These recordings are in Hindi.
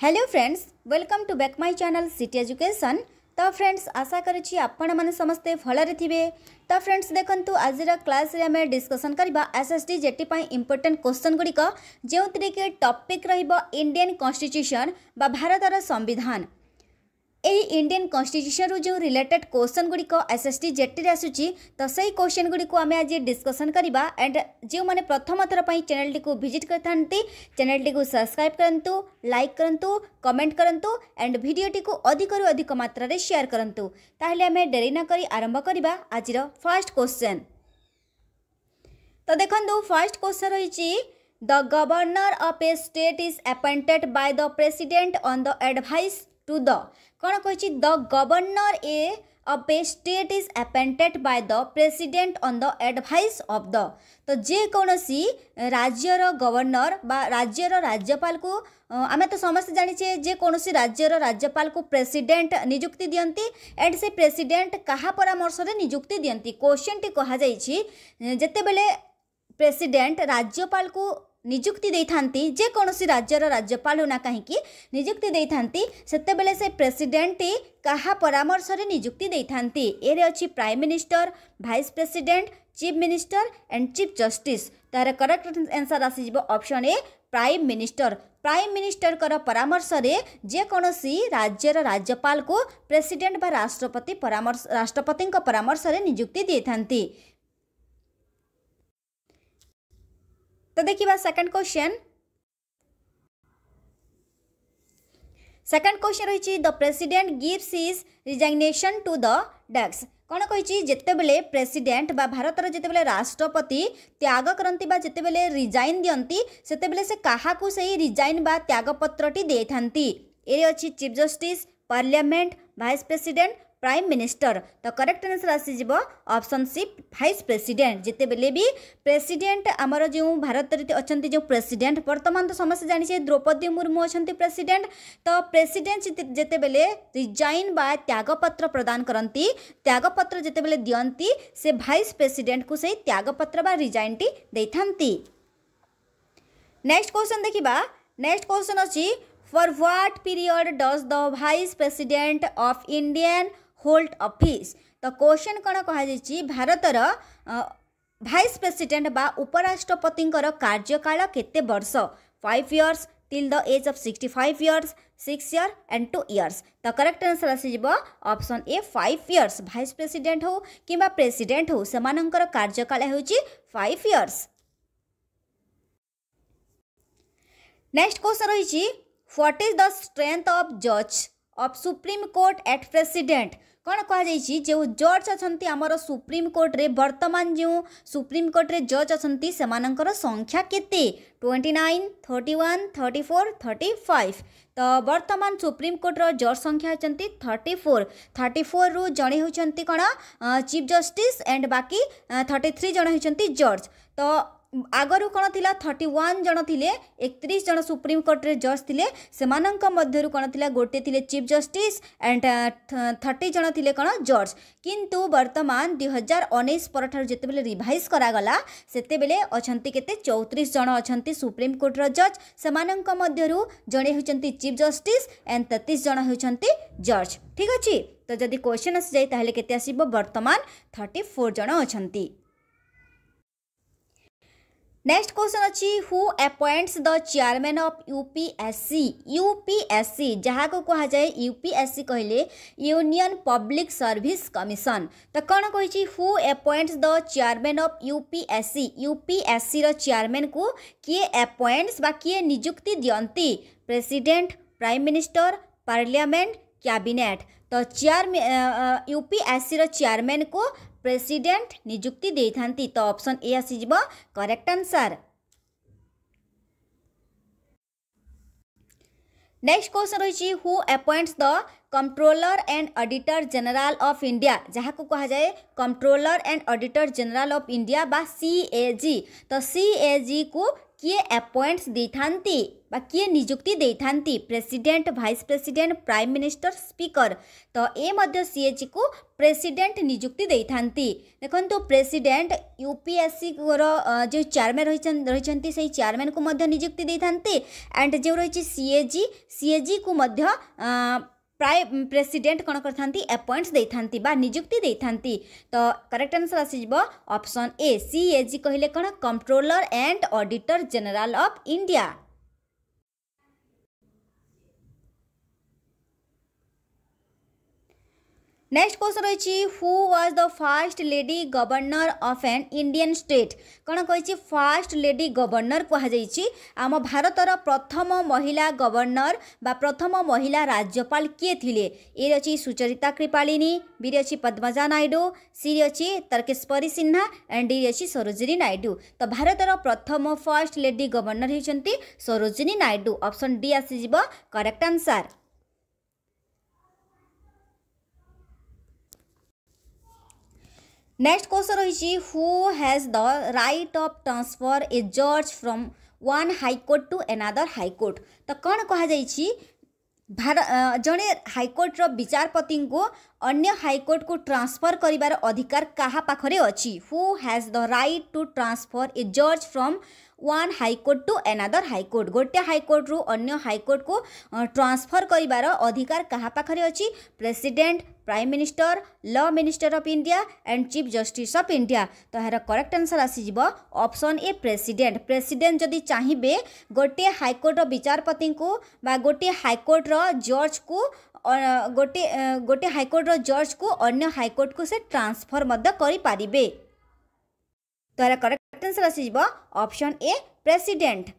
Hello friends, welcome to back my channel city education. तो फ्रेंड्स आशा करुँची आपण मैंने समस्ते भलरे थे। तो फ्रेंड्स देखंतु आज क्लास रे आमे डिस्कशन करबा एसएसटी जेटी पई इंपोर्टेंट क्वेश्चन गुड़िक जो कि टॉपिक रहिबो इंडियन कॉन्स्टिट्यूशन बा भारतर संविधान। यही इंडियन कॉन्स्टिट्यूशन रू जो रिलेटेड क्वेश्चन गुड़िक एसएसटी जेटी आसूची तो सही क्वेश्चन गुड़िक आम आज डिस्कसन करवा। एंड जो मैंने प्रथम थर पर चैनल को विजिट करते चैनल को सब्सक्राइब करंतु, लाइक करंतु, कमेंट करंतु एंड वीडियोटी को अधिक अधिक मात्रा रे शेयर करंतु। ताहले आमे डेरी न करी आरंभ करवा आज फर्स्ट क्वेश्चन। तो देखंतु फर्स्ट क्वेश्चन रही the governor of a state is appointed by the president on the advice to the कौन कही the governor of a state is appointed by the president on the advice of the. तो जे कौनसी राज्यर गवर्नर बा राज्यर राज्यपाल को आमे तो समस्त जानिछे जे कौनसी राज्यर राज्यपाल को प्रेसिडेंट नियुक्ति दियंती एंड से प्रेसिडेंट कहा परामर्श रे नियुक्ति दियंती। क्वेश्चन टी कहा जाइछि जेते बेले प्रेसिडेंट राज्यपाल को नियुक्ति दे थांती जे कौनसी राज्यर राज्यपाल होना कहीं नियुक्ति दे थांती सेते बेले से प्रेसिडेंट कहा परामर्श रे नियुक्ति दे थांती। एरे अछि prime minister, vice president, chief minister and chief justice. तार करेक्ट आंसर आसी जिवो option A prime minister. Prime minister कर परामर्श रे जे कौनसी राज्यर राज्यपाल को प्रेसिडेंट बा राष्ट्रपति परामर्श रे नियुक्ति दे थांती। तो देखिए सेकंड क्वेश्चन। सेकंड क्वेश्चन रही the president gives his resignation to the desk. कौन कही जिते बेले प्रेसिडेंट बा भारतर जिते बेले राष्ट्रपति त्याग करती बा जिते बेले रिजाइन दियंती सेते बेले से काहाकू सही रिजाइन बा त्यागपत्रटी दे थांती। एरे अछि chief justice, parliament, vice president, prime minister. तो करेक्ट आंसर आसी जिवो ऑप्शन सी वाइस प्रेसिडेंट। जिते बेले भी प्रेसिडेंट आमर जो भारत अच्छा जो प्रेसिडेंट वर्तमान तो समस्त जानी द्रौपदी मुर्मू अच्छा प्रेसिडेंट। तो प्रेसिडेंट जिते बेले रिजाइन बा त्यागपत्र प्रदान करती त्यागपत्र जिते बेले दियंती से वाइस प्रेसिडेंट को सही त्यागपत्र बा रिजाइन टी दे थांती। नेक्स्ट क्वेश्चन देखिबा। नेक्स्ट क्वेश्चन अछि for what period does the vice president of Indian hold office. तो क्वेश्चन कौन कहुई भारतर वाइस प्रेसिडेंट बा उपराष्ट्रपति कार्यकाल केते वर्ष 5 years till the age of 65 years, 6 year and 2 years. तो करेक्ट आंसर आसी option A 5 years. Vice president हो कि प्रेसिडेंट हो सेमानंकर कार्यकाल होची 5 इयर्स। नेक्स्ट क्वेश्चन रही what is the strength of जज of Supreme Court at present. कौन कहुई जो जज अच्छा आमर सुप्रीम कोर्ट रे वर्तमान जो सुप्रीम कोर्ट रे जज अच्छा सेमानंकर संख्या केते 29, 31, 34, 35। तो वर्तमान सुप्रीम कोर्ट रो जज संख्या होचंती 34 रु जणे होचंती कौन चीफ जस्टिस एंड बाकी 33 जण होचंती जज। तो आगरू कौन थिला 31 जन थिले 31 जन सुप्रीम कोर्ट रे जज थिले सेमानंक मध्यरु कौन थिला गोटे थिले चीफ जस्टिस एंड 30 जन थिले कौन जज। किंतु वर्तमान 2019 परठार जेते बेले रिवाइज करा गला सेते बेले अछंती केते 34 जन अछंती सुप्रीम कोर्ट रो जज सेमानंक मध्यरु जणे होचंती चीफ जस्टिस एंड 33 जन होचंती जज। ठीक अछि। तो जदि क्वेश्चन आसी जाय ताहले केते आसीबो वर्तमान 34 जन अछंती। नेक्स्ट क्वेश्चन अच्छी who appoints the chairman of UPSC. UPSC जहाँ को कहा जाए यूपीएससी कहले यूनियन पब्लिक सर्विस कमिशन। तो कौन कही who appoints the chairman of UPSC. UPSC रो चेयरमैन को किए अपॉइंट्स बा किए नियुक्ति दियंती president, prime minister, parliament, cabinet. तो यूपीएससी रो चेयरमैन को प्रेसिडेंट नियुक्ति दे थांती। तो ऑप्शन ए आसी जिवो करेक्ट आंसर। नेक्स्ट क्वेश्चन रही who appoints the controller and auditor general of India. जहाँ को कहा जाए controller and auditor general of India बा सीएजी। तो सीएजी को किए अपॉइंट्स देथांती बा किए नियुक्ति देथांती president vice president prime minister speaker तो ए मध्य सीएजी को प्रेसिडेंट नियुक्ति देथांती देखंतु प्रेसिडेंट यूपीएससी जो चेयरमैन रही से चेयरमैन को मध्य नियुक्ति देथांती एंड जो रही सीएजी को मध्य प्राय प्रेसिडेंट कौन करथांती अपॉइंट्स देथांती बा नियुक्ति देथांती तो करेक्ट आंसर आसीजिबो ऑप्शन ए सीएजी कहले कौन controller and auditor general of India. Next question रही who was the first lady governor of an Indian state कौन कही फर्स्ट लेडी गवर्नर कहुई आम भारतर प्रथम महिला गवर्नर बा प्रथम महिला राज्यपाल किए थिले ए अच्छी सुचरिता कृपालिनी बी अच्छी पद्मजा नायडू सी अच्छी तर्केश्वरी सिन्हा एंड डी अच्छी सरोजिनी नायडू तो भारतर प्रथम फर्स्ट लेडी गवर्नर होती सरोजिनी नायडू ऑप्शन डी आसीजिबो करेक्ट आंसर। नेक्स्ट क्वेश्चन रही who has the right of transfer a जज from one high court to another high court तो कौन कहुई जड़े हाईकोर्ट विचारपति को अन्य हाईकोर्ट को ट्रांसफर करिवार अधिकार कहा पाखरे अच्छी who has the right to transfer a जज from one high court to another high court गोटे हाईकोर्ट रु अन्य हाईकोर्ट को ट्रांसफर करिवार अधिकार कहा पाखरे अच्छी president prime minister law minister of India and chief justice of India तो यार करेक्ट आंसर आसीजिबो ऑप्शन ए प्रेसिडेंट प्रेसिडेंट जदि चाहिए गोटे हाईकोर्ट विचारपति को बा गोटे हाईकोर्ट जज को गोटे हाईकोर्ट जज को अन्य हाईकोर्ट को से ट्रांसफर मध्य करि पारिबे तो यार करेक्ट आंसर आसीजिबो option A president.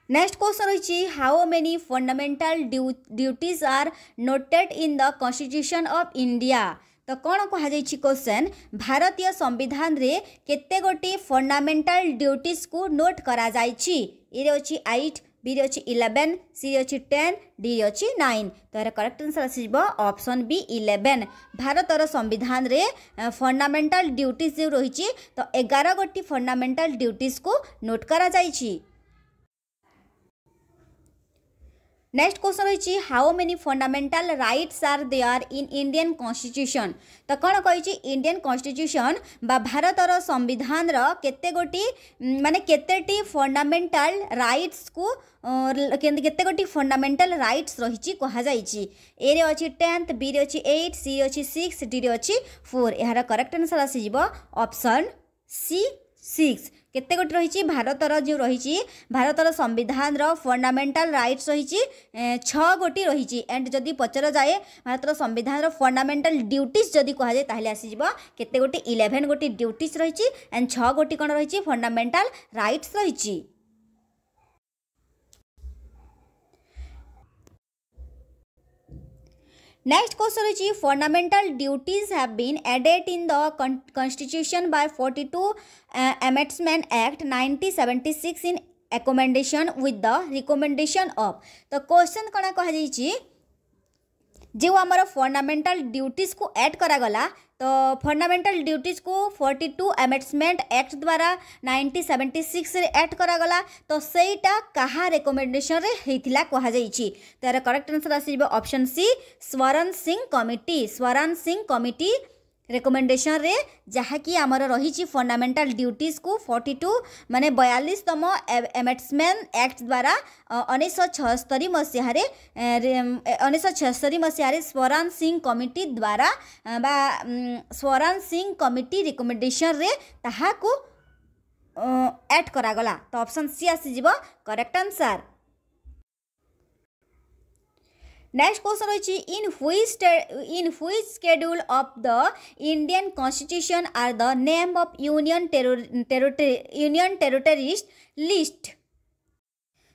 Next question रही how many fundamental duties are noted in the constitution of India तो कौन कहुई क्वेश्चन भारतीय संविधान रे केते गोटी फंडामेंटल ड्यूटीज को नोट करा जायछि ए अच्छी 8 बी अच्छी 11 सी अच्छी 10 डी अच्छी 9 तो यार करेक्ट आंसर आसीबो ऑप्शन बी 11 भारतर संविधान रे फंडामेंटल ड्यूटीज जो रही तो 11 गोटी फंडामेंटल ड्यूटीज को नोट करा जायछि। नेक्स्ट क्वेश्चन रही how many fundamental rights are there in Indian constitution तो कौन कही इंडियन कॉन्स्टिट्यूशन बा भारतर संविधान केते गोटी माने केतेटी फंडामेंटल राइट्स को केते गोटी फंडामेंटल राइट्स रही कहुई ए रे अच्छी 10 बी रे अच्छी 8 सी रे अच्छी 6 डी रे अच्छी 4 यार करेक्ट आंसर आसीजिबो ऑप्शन सी 6 केते गोटी रही भारतर जो रही भारतर संविधान फंडामेंटल राइट्स रही 6 गोटी रही एंड जदि पचर जाए भारतर संविधान फंडामेंटल ड्यूटीज जदि कहुए ताहले आसीजिबो केते गोटी 11 गोटी ड्यूटीज रही एंड 6 गोटी कौन रही फंडामेंटल राइट्स रही। नेक्स्ट क्वेश्चन रही fundamental duties have been added in the constitution by 42 amendment act 1976 in अकोमेंडेशन विथ द रिकमेंडेशन ऑफ तो क्वेश्चन कौन कहुई जो आमर फंडामेंटल ड्यूटीज को ऐड करागला तो फंडामेंटल ड्यूटीज को 42 अमेंडमेंट एक्ट द्वारा 1976 रे ऐड करागला तो सेटा कहा रिकमेंडेशन रे हेतिला कहा जाईछि तो यार करेक्ट आंसर आसीबो option C Swaran Singh committee recommendation रे जहाँकि आमर रही फंडामेंटल ड्यूटीज को 42 माने 42तम अमेंडमेंट एक्ट द्वारा 1976 मसीह स्वरण सिंह कमिटी द्वारा बा स्वरण सिंह कमिटी रिकमेंडेशन रे ताहा को ऐड करागला तो ऑप्शन सी आसीजिबो करेक्ट आंसर। नेक्स्ट क्वेश्चन रही in which schedule of the Indian constitution are the name of union territories list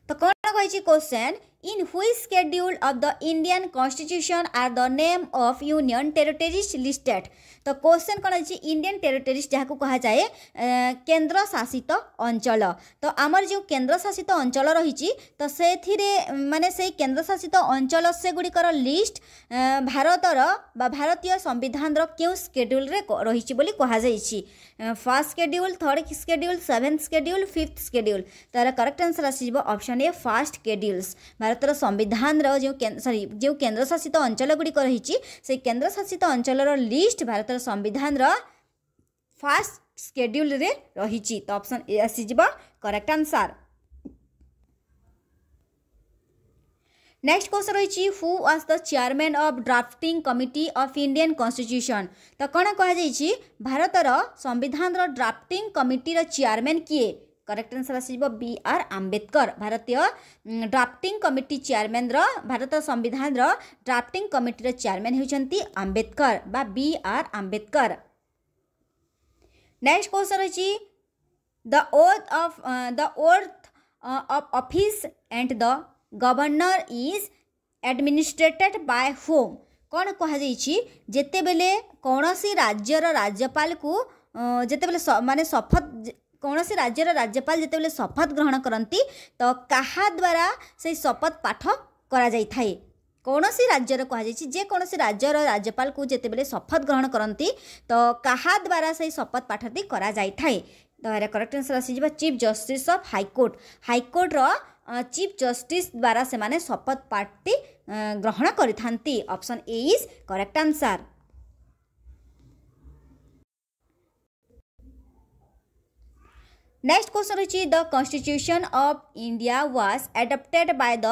तो कौन कही question In which schedule of the Indian Constitution are the name of union territories listed? तो क्वेश्चन कौन अच्छी इंडियन टेरिटोरीज जहाँ को कहा जाए केंद्र शासित अंचल। तो आमर जो केंद्र शासित अंचल रही तो से माने से केंद्र शासित अंचल से गुड़िकर लिस्ट भारतर भारतीय संविधान क्यों स्केड्यूल रे रही बोली कहा जाइछि। First schedule, third schedule, seventh schedule, fifth schedule. तार करेक्ट आंसर आसीबो ऑप्शन ए फर्स्ट स्केड्यूल्स। भारतर संविधान जो जो केंद्र शासित अंचल गुड़िक रही से केंद्र शासित अंचल लिस्ट भारतर संविधान फर्स्ट स्केड्यूल रे रही। तो ऑप्शन ए आसीबो करेक्ट आंसर। नेक्स्ट क्वेश्चन रही who was the chairman of drafting committee of Indian constitution. तो कौन कह भारतर संविधान ड्राफ्टिंग कमिटी चेयरमैन किए? करेक्ट आंसर आसीबो बी आर आंबेडकर। भारतीय ड्राफ्टिंग कमिटी चेयरमैन भारत संविधान ड्राफ्टिंग कमिटी चेयरमैन होती आंबेडकर बा B R Ambedkar. Next question रही the oath of office and the governor is administered by home. कौन कह जेते बेले कौन सी राज्यर राज्यपाल को जेते बेले माने शपथ कौन सी राज्यर राज्यपाल जेते बेले शपथ ग्रहण करती तो कहा द्वारा से शपथ पाठ करा जाई थाए। कौन सी राज्यर कह जे कौन सी राज्यर राज्यपाल को जेते बेले शपथ ग्रहण करती तो कहा द्वारा से शपथ पाठटी करा जाई थाए। तो करेक्ट आंसर आसीबा chief justice of high court. High court रो चीफ जस्टिस द्वारा से माने शपथ पाठटी ग्रहण करिथांती। Option A is correct answer. Next question रही the constitution of India was adopted by the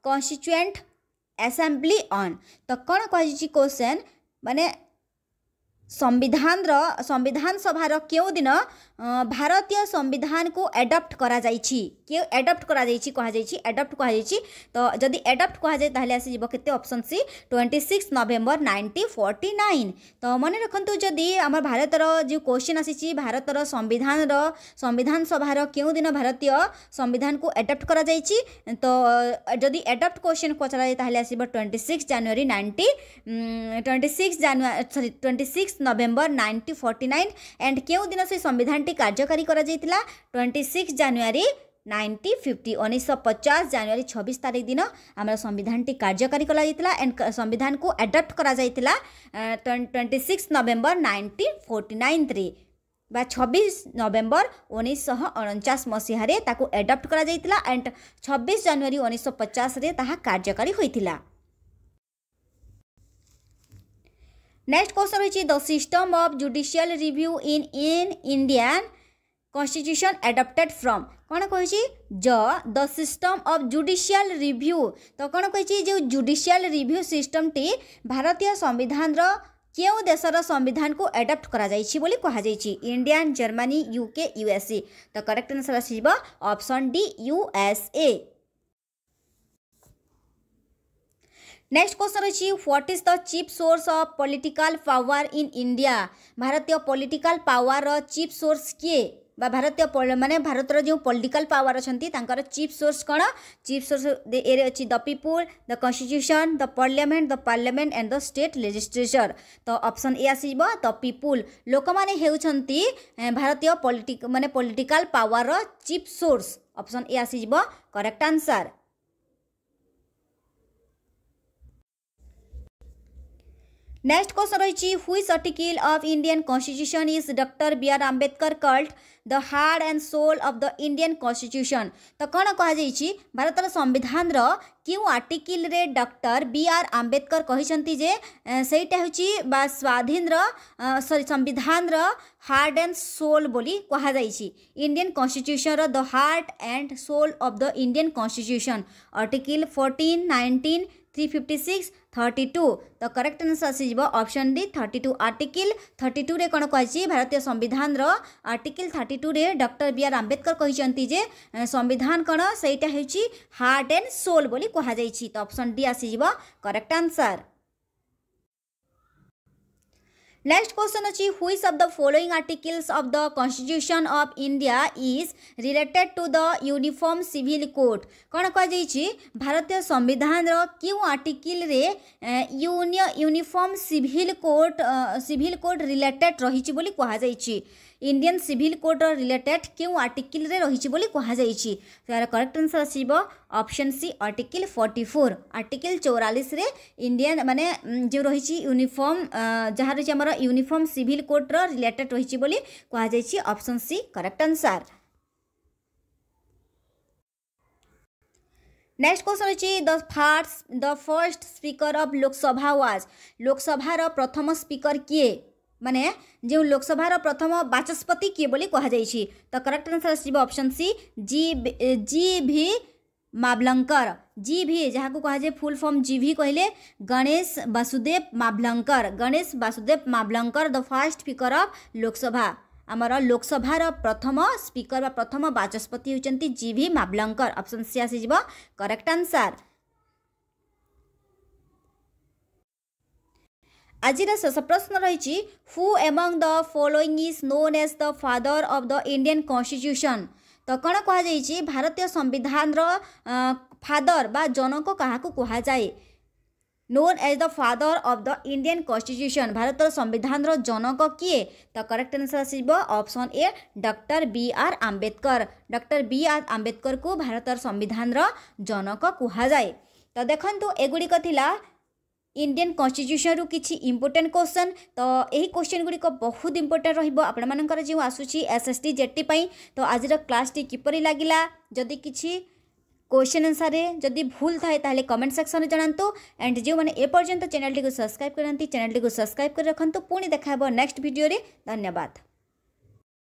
constituent assembly on. तो कौन कह क्वेश्चन माने संविधान सभार क्यों दिन भारतीय संविधान को एडप्ट करा जाइछि क्यों एडप्ट करा जाइछि कहा जाइछि एडप्ट कहा जाइछि। तो जदि एडप्ट कहा जाए ताहले आसी जिवो केते ऑप्शन सी 26 नवेम्बर 1949। तो मन रखंतु जदि आम भारतर जो क्वेश्चन आसी भारतर संविधान सभार क्यों दिन भारतीय संविधान को एडप्ट करा जाइछि तो जदि एडप्ट क्वेश्चन पचरा जाए ताहले आसीबो 26 नवेम्बर 1949 एंड क्यों दिन से संविधान कार्यकारी करा जाइतिला 26 जनवरी 1950 1950 जनवरी 26 तारीख दिन आम संविधान कार्यकारी करा जाइतिला एंड संविधान को एडप्ट करा जाइतिला 26 नवेम्बर 1949 रे बा 26 नवेम्बर 1949 मसीह रे ताको एडप्ट करा जाइतिला एंड 26 जनवरी 1950 रे ताहा कार्यकारी होइतिला। नेक्स्ट क्वेश्चन रही the system of judicial review in Indian constitution adapted from. कौन कही the system of judicial review. तो कौन कही जो जुडिशियल रिव्यू सिस्टम टी भारतीय संविधान क्यों देशर संविधान को एडप्ट करा जाइछि बोली कहा जाइछि? Indian, Germany, UK, USA. तो करेक्ट आंसर आसीबा option D USA. Next question रही what is the chief source of political power in India. भारतीय पॉलिटिकल पावर चीफ सोर्स किए बा भारतीय माने भारतर जो पॉलिटिकल पावर अछंती तांकर चीफ सोर्स कौन? चीफ सोर्स एरे अछि the people, the constitution, the parliament and the state legislature. तो ऑप्शन ए आसीबो द पीपुल। लोक माने हेउछंती भारतीय political power chief source. Option A आसीबो करेक्ट आंसर। नेक्स्ट क्वेश्चन रही which article of Indian constitution is doctor B R Ambedkar called the heart and soul of the Indian constitution. तो कौन कह भारतर संविधान क्यों आर्टिकल रे डॉक्टर बी आर आंबेडकर कहते जे सेटा होची बा स्वाधीन संविधान हार्ट एंड सोल बोली कहा जाइछि। Indian constitution the heart and soul of the Indian constitution article 14, 19, 356, 32। तो करेक्ट आंसर आसीबो ऑप्शन डी 32। आर्टिकल 32 रे कोन कहछि भारतीय संविधान आर्टिकल 32 रे डॉक्टर बी आर आंबेडकर कहछंती जे संविधान कोन सेटा हेछि हार्ट एंड सोल बोली कहा जाइछि। तो ऑप्शन डी आसीबो करेक्ट आंसर। नेक्स्ट क्वेश्चन अच्छी which of the following articles of the constitution of India is related to the uniform civil code कौन कहुई भारतीय संविधान क्यों आर्टिकल रे यूनिफॉर्म सिविल कोड रिलेटेड रही बोली कहुई इंडियन सिविल कोड रिलेटेड क्यों आर्टिकल रे रही बोली कहुई तार करेक्ट आंसर आसीबो ऑप्शन सी आर्टिकल 44 आर्टिकल 44 रे इंडियन माने जो रही यूनिफॉर्म जहाँ रही आमर यूनिफॉर्म सिविल कोड रिलेटेड रही बोली कहुई option C correct answer. Next question अच्छी the first speaker of Lok Sabha was Lok Sabha प्रथम स्पीकर किए माने जो लोकसभा प्रथम बाचस्पति किए बोली कहुई तो करेक्ट आंसर आसीबो ऑप्शन सी जी भी मावलंकर जी भी जहाँ को कहा जाए फुल फॉर्म जी भी कहले Ganesh Vasudev Mavalankar the first speaker of Lok Sabha आमर लोकसभार प्रथम स्पीकर बा प्रथम बाचस्पति होचंती G V Mavalankar option C आसीबो करेक्ट आंसर। आज शेष प्रश्न रही who among the following is known as the father of the Indian constitution तो कौन कहुई भारतीय संविधान फादर बा जनक क्या कह जाए known as the father of the Indian constitution Bharat संविधान जनक किए तो करेक्ट आंसर आसीबो option A doctor B R Ambedkar को भारत संविधान जनक कह जाए। तो देखंतु एगुड़िक थिला इंडियन कॉन्स्टिट्यूशन रु किछि इंपोर्टेंट क्वेश्चन तो यही क्वेश्चन गुड़िक बहुत इंपोर्टेंट रहिबो आपण मानकर जो आसुची एसएसटी जेटी पई तो आज क्लास टी किपरि लागिला जदि किछि क्वेश्चन आंसर रे जदि भूल थाए ताले कमेंट सेक्शन में जणांतु एंड जो माने ए पर्यंत चैनल टी को सब्सक्राइब करंती चैनल टी को सब्सक्राइब कर रखंतु पुणी देखा नेक्स्ट वीडियो रे धन्यवाद।